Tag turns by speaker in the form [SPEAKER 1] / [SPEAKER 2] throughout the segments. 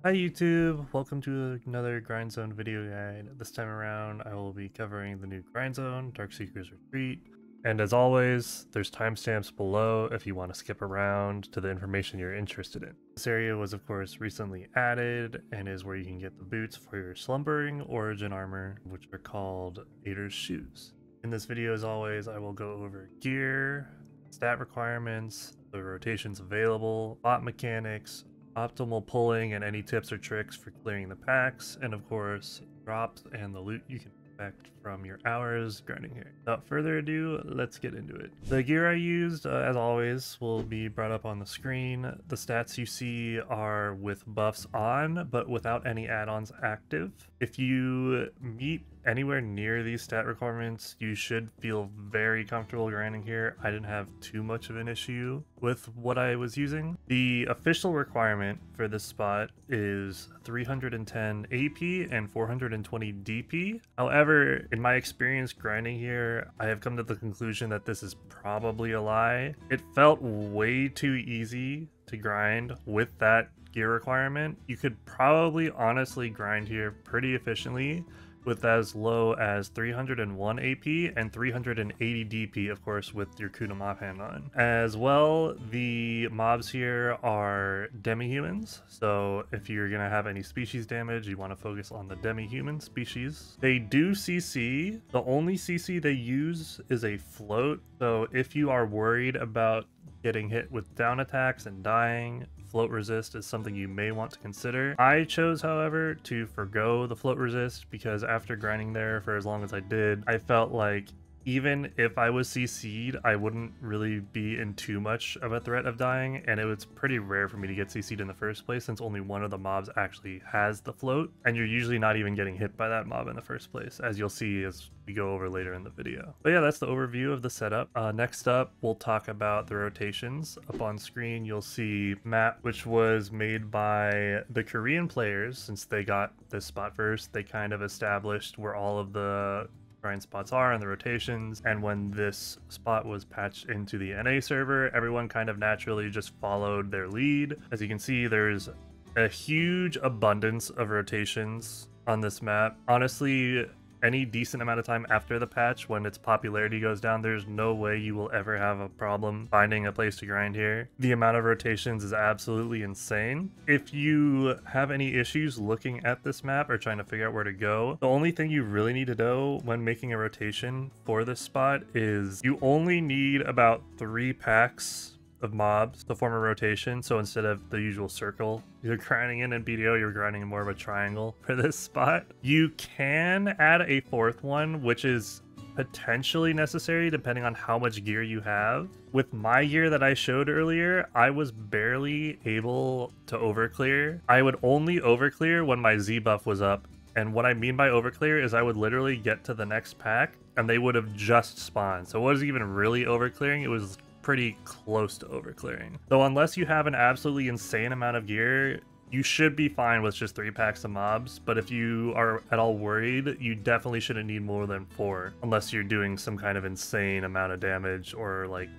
[SPEAKER 1] Hi YouTube, welcome to another Grind Zone video guide. This time around I will be covering the new Grind Zone, Darkseekers Retreat, and as always, there's timestamps below if you want to skip around to the information you're interested in. This area was of course recently added and is where you can get the boots for your Slumbering Origin armor, which are called ATOR's shoes. In this video as always, I will go over gear, stat requirements, the rotations available, bot mechanics, optimal pulling, and any tips or tricks for clearing the packs, and of course drops and the loot you can expect from your hours grinding here. Without further ado, let's get into it. The gear I used, as always, will be brought up on the screen. The stats you see are with buffs on, but without any add-ons active. If you meet anywhere near these stat requirements, you should feel very comfortable grinding here. I didn't have too much of an issue with what I was using. The official requirement for this spot is 310 AP and 420 DP. However, in my experience grinding here, I have come to the conclusion that this is probably a lie. It felt way too easy to grind with that gear requirement. You could probably honestly grind here pretty efficiently with as low as 301 AP and 380 DP, of course, with your Kuna mob hand on. As well, the mobs here are demi-humans, so if you're gonna have any species damage, you want to focus on the demi-human species. They do CC. The only CC they use is a float, so if you are worried about getting hit with down attacks and dying, float resist is something you may want to consider. I chose, however, to forgo the float resist because after grinding there for as long as I did, I felt like even if I was CC'd, I wouldn't really be in too much of a threat of dying, and it was pretty rare for me to get CC'd in the first place since only one of the mobs actually has the float, and you're usually not even getting hit by that mob in the first place, as you'll see as we go over later in the video. But yeah, that's the overview of the setup. Next up, we'll talk about the rotations. Up on screen, you'll see map, which was made by the Korean players. Since they got this spot first, they kind of established where all of the grind spots are and the rotations, and when this spot was patched into the NA server, everyone kind of naturally just followed their lead. As you can see, there's a huge abundance of rotations on this map. Honestly, any decent amount of time after the patch, when its popularity goes down, there's no way you will ever have a problem finding a place to grind here. The amount of rotations is absolutely insane. If you have any issues looking at this map or trying to figure out where to go, the only thing you really need to know when making a rotation for this spot is you only need about 3 packs of mobs to form a rotation. So instead of the usual circle you're grinding in BDO, you're grinding in more of a triangle for this spot. You can add a 4th one, which is potentially necessary depending on how much gear you have. With my gear that I showed earlier, I was barely able to overclear. I would only overclear when my Z buff was up. And what I mean by overclear is I would literally get to the next pack and they would have just spawned. So it wasn't even really overclearing, it was pretty close to overclearing. So unless you have an absolutely insane amount of gear, you should be fine with just 3 packs of mobs. But if you are at all worried, you definitely shouldn't need more than 4 unless you're doing some kind of insane amount of damage or like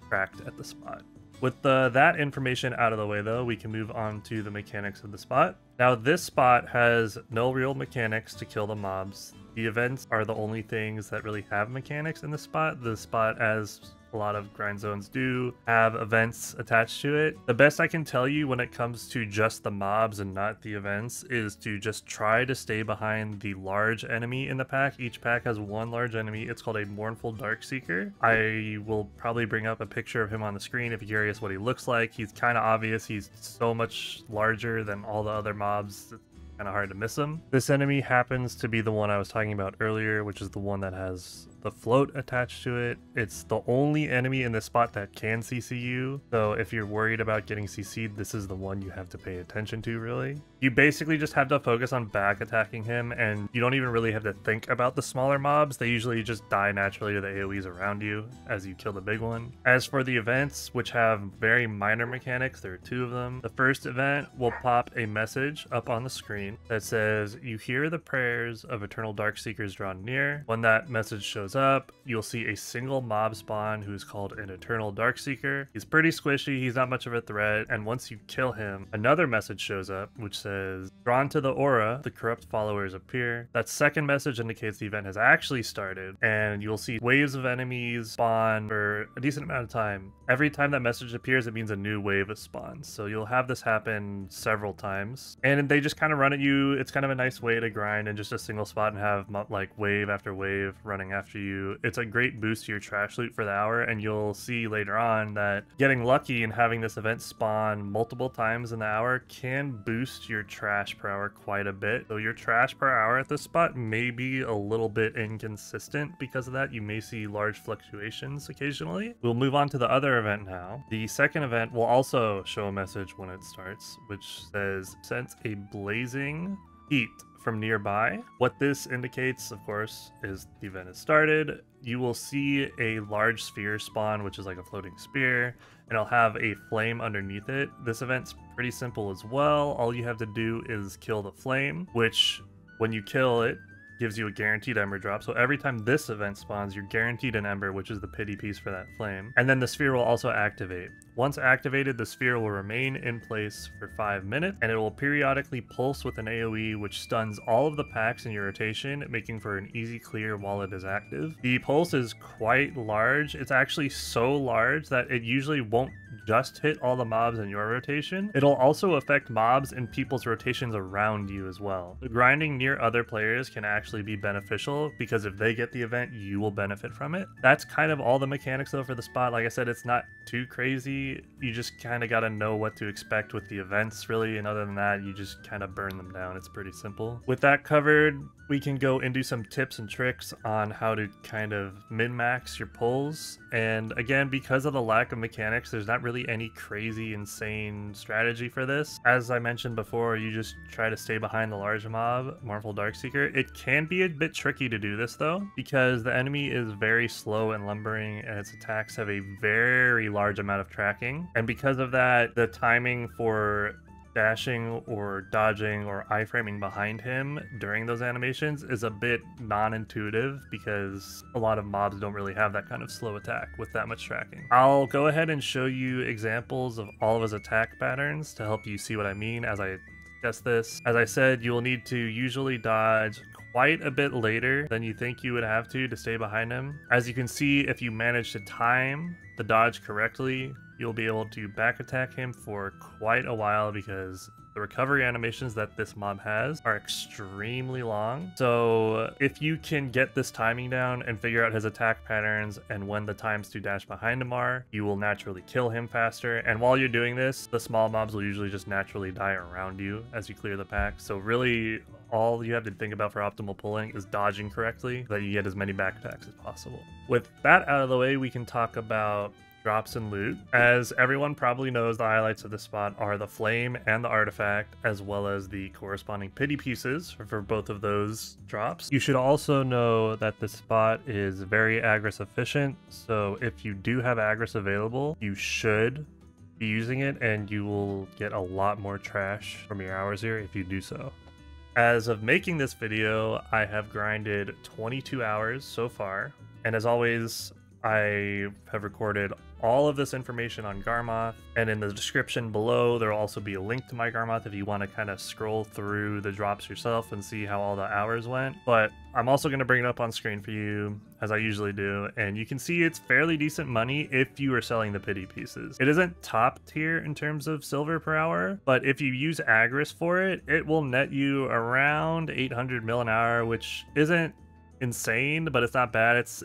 [SPEAKER 1] cracked at the spot. With that information out of the way though, we can move on to the mechanics of the spot. Now this spot has no real mechanics to kill the mobs. The events are the only things that really have mechanics in the spot. The spot, as a lot of grind zones do, have events attached to it. The best I can tell you when it comes to just the mobs and not the events is to just try to stay behind the large enemy in the pack. Each pack has 1 large enemy. It's called a Mournful Darkseeker. I will probably bring up a picture of him on the screen if you're curious what he looks like. He's kind of obvious. He's so much larger than all the other mobs. It's kind of hard to miss him. This enemy happens to be the one I was talking about earlier, which is the one that has the float attached to it. It's the only enemy in this spot that can CC you. So if you're worried about getting CC'd, this is the one you have to pay attention to, really. You basically just have to focus on back attacking him, and you don't even really have to think about the smaller mobs. They usually just die naturally to the AoEs around you as you kill the big one. As for the events, which have very minor mechanics, there are 2 of them. The first event will pop a message up on the screen that says, "You hear the prayers of eternal Darkseekers draw near." When that message shows shows up, you'll see a single mob spawn who's called an Eternal Darkseeker. He's pretty squishy, he's not much of a threat, and once you kill him, another message shows up which says, drawn to the aura, the corrupt followers appear. That second message indicates the event has actually started, and you'll see waves of enemies spawn for a decent amount of time. Every time that message appears, it means a new wave of spawns. So you'll have this happen several times, and they just kind of run at you. It's kind of a nice way to grind in just a single spot and have like wave after wave running after you. It's a great boost to your trash loot for the hour, and you'll see later on that getting lucky and having this event spawn multiple times in the hour can boost your trash per hour quite a bit. So your trash per hour at this spot may be a little bit inconsistent because of that. You may see large fluctuations occasionally. We'll move on to the other event now. The second event will also show a message when it starts, which says, sense a blazing heat from nearby. What this indicates, of course, is the event has started. You will see a large sphere spawn, which is like a floating spear, and it'll have a flame underneath it. This event's pretty simple as well. All you have to do is kill the flame, which when you kill it, gives you a guaranteed ember drop. So every time this event spawns, you're guaranteed an ember, which is the pity piece for that flame. And then the sphere will also activate. Once activated, the sphere will remain in place for 5 minutes, and it will periodically pulse with an AoE, which stuns all of the packs in your rotation, making for an easy clear while it is active. The pulse is quite large. It's actually so large that it usually won't just hit all the mobs in your rotation. It'll also affect mobs in people's rotations around you as well. The grinding near other players can actually be beneficial because if they get the event, you will benefit from it. That's kind of all the mechanics though for the spot. Like I said, it's not too crazy. You just kind of got to know what to expect with the events really, and other than that, you just kind of burn them down. It's pretty simple. With that covered, we can go into some tips and tricks on how to kind of min-max your pulls. And again, because of the lack of mechanics, there's not really any crazy insane strategy for this. As I mentioned before, you just try to stay behind the large mob, Mournful Darkseeker. It can be a bit tricky to do this though, because the enemy is very slow and lumbering, and its attacks have a very large amount of tracking. And because of that, the timing for dashing or dodging or iframing behind him during those animations is a bit non-intuitive because a lot of mobs don't really have that kind of slow attack with that much tracking. I'll go ahead and show you examples of all of his attack patterns to help you see what I mean as I discuss this. As I said, you will need to usually dodge quite a bit later than you think you would have to stay behind him. As you can see, if you manage to time the dodge correctly, you'll be able to back attack him for quite a while because the recovery animations that this mob has are extremely long. So if you can get this timing down and figure out his attack patterns and when the times to dash behind him are, you will naturally kill him faster. And while you're doing this, the small mobs will usually just naturally die around you as you clear the pack. So really, all you have to think about for optimal pulling is dodging correctly so that you get as many back attacks as possible. With that out of the way, we can talk about drops and loot. As everyone probably knows, the highlights of this spot are the flame and the artifact, as well as the corresponding pity pieces for both of those drops. You should also know that this spot is very Agris efficient, so if you do have Agris available, you should be using it and you will get a lot more trash from your hours here if you do so. As of making this video, I have grinded 22 hours so far, and as always, I have recorded all of this information on Garmoth, and in the description below there will also be a link to my Garmoth if you want to kind of scroll through the drops yourself and see how all the hours went. But I'm also going to bring it up on screen for you as I usually do, and you can see it's fairly decent money if you are selling the pity pieces. It isn't top tier in terms of silver per hour, but if you use Agris for it, it will net you around 800 mil an hour, which isn't insane, but it's not bad. It's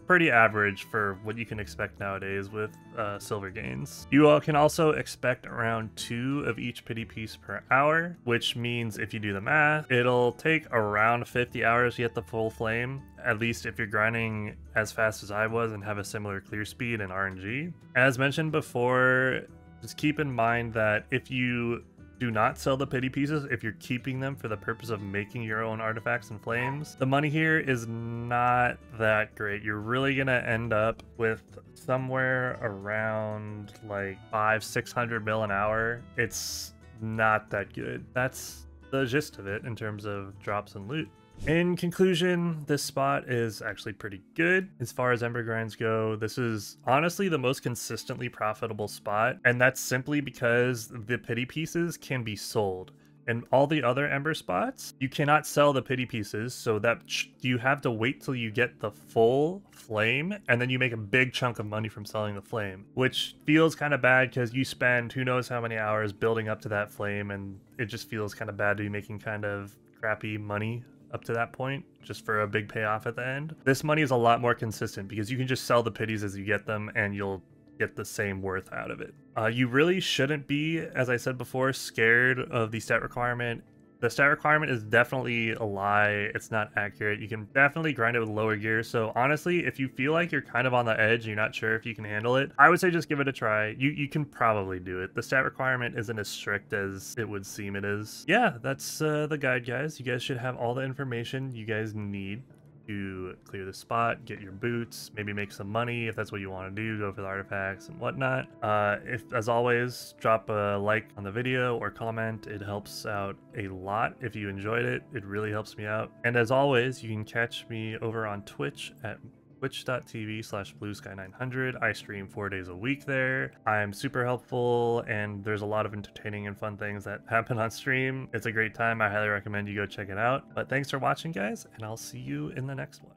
[SPEAKER 1] pretty average for what you can expect nowadays with silver gains. You all can also expect around 2 of each pity piece per hour, which means if you do the math, it'll take around 50 hours to get the full flame, at least if you're grinding as fast as I was and have a similar clear speed and RNG. As mentioned before, just keep in mind that if you do not sell the pity pieces, if you're keeping them for the purpose of making your own artifacts and flames, the money here is not that great. You're really gonna end up with somewhere around like 500-600 mil an hour. It's not that good. That's the gist of it in terms of drops and loot. In conclusion, this spot is actually pretty good. As far as Ember grinds go, this is honestly the most consistently profitable spot, and that's simply because the pity pieces can be sold. And all the other Ember spots, you cannot sell the pity pieces, so that you have to wait till you get the full flame, and then you make a big chunk of money from selling the flame, which feels kind of bad because you spend who knows how many hours building up to that flame, and it just feels kind of bad to be making kind of crappy money up to that point just for a big payoff at the end. This money is a lot more consistent because you can just sell the pities as you get them and you'll get the same worth out of it. You really shouldn't be, as I said before, scared of the stat requirement. The stat requirement is definitely a lie. It's not accurate. You can definitely grind it with lower gear. So honestly, if you feel like you're kind of on the edge and you're not sure if you can handle it, I would say just give it a try. You can probably do it. The stat requirement isn't as strict as it would seem it is. Yeah, that's the guide, guys. You guys should have all the information you guys need to clear the spot, get your boots, maybe make some money if that's what you want to do, go for the artifacts and whatnot. If, as always, drop a like on the video or comment. It helps out a lot. If you enjoyed it, it really helps me out. And as always, you can catch me over on Twitch at twitch.tv/bluesky900. I stream 4 days a week there. I'm super helpful, and there's a lot of entertaining and fun things that happen on stream. It's a great time. I highly recommend you go check it out. But thanks for watching, guys, and I'll see you in the next one.